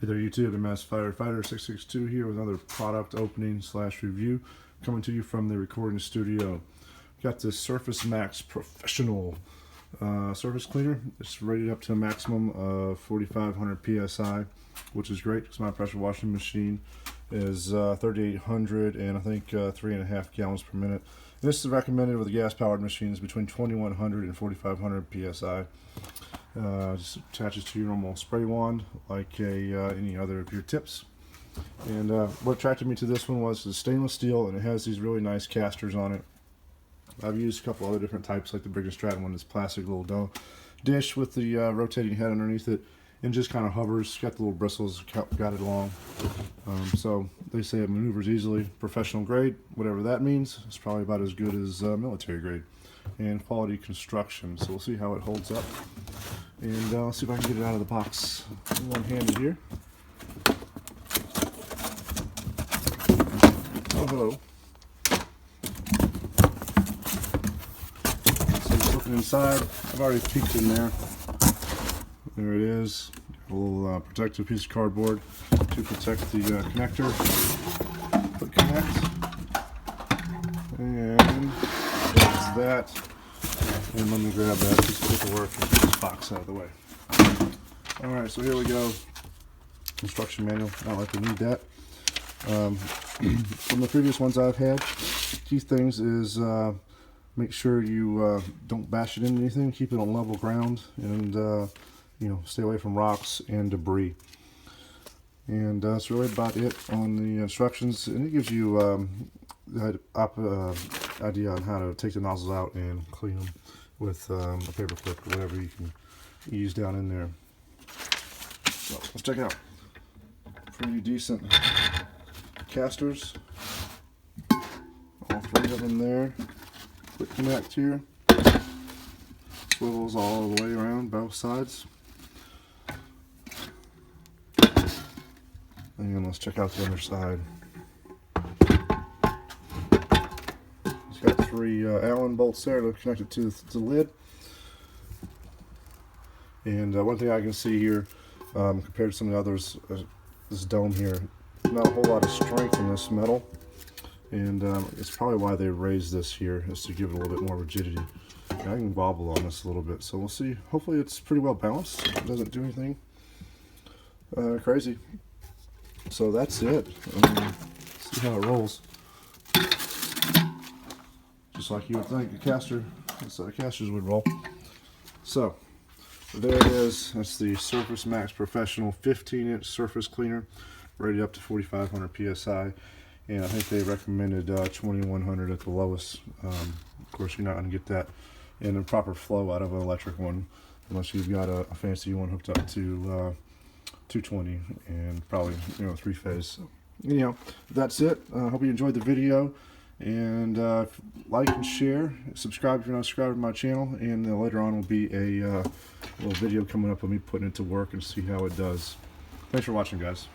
Hey there YouTube, MS Firefighter 662 here with another product opening / review coming to you from the recording studio. Got this Surface Max Professional surface cleaner. It's rated up to a maximum of 4,500 psi, which is great because my pressure washing machine is 3,800 and I think 3.5 gallons per minute. And this is recommended with gas powered machines between 2,100 and 4,500 psi. Just attaches to your normal spray wand like any other of your tips. And what attracted me to this one was the stainless steel, and it has these really nice casters on it. I've used a couple other different types, like the Briggs & Stratton one, this plastic little dish with the rotating head underneath it, and just kind of hovers. Got the little bristles, got it along. So they say it maneuvers easily. Professional grade, whatever that means. It's probably about as good as military grade. And quality construction. So we'll see how it holds up. And let's see if I can get it out of the box one-handed here. Oh, hello. So just looking inside, I've already peeked in there. There it is. A little protective piece of cardboard to protect the connector. Click connect. And there's that. And let me grab that piece of paperwork and get this box out of the way. Alright, so here we go. Instruction manual. Not like we need that. From the previous ones I've had, key things is make sure you don't bash it into anything. Keep it on level ground, and you know, stay away from rocks and debris. And that's really about it on the instructions. And it gives you idea on how to take the nozzles out and clean them with a paper clip or whatever you can use down in there. So let's check it out. Pretty decent casters. All three of them there. Quick connect here. Swivels all the way around both sides. And let's check out the other side. Got three Allen bolts there to connect it to the lid. And one thing I can see here, compared to some of the others, this dome here, not a whole lot of strength in this metal. And it's probably why they raised this here, is to give it a little bit more rigidity. And I can wobble on this a little bit, so we'll see. Hopefully it's pretty well balanced. It doesn't do anything crazy. So that's it. See how it rolls. Just like you would think casters would roll. So there it is. That's the Surface Max Professional 15-inch surface cleaner, rated up to 4,500 psi, and I think they recommended 2,100 at the lowest. Of course, you're not going to get that in a proper flow out of an electric one unless you've got a fancy one hooked up to 220 and probably, you know, 3-phase. So, anyhow, that's it. I hope you enjoyed the video. And like and share, subscribe if you're not subscribed to my channel, and later on will be a little video coming up of me putting it to work and see how it does. Thanks for watching, guys.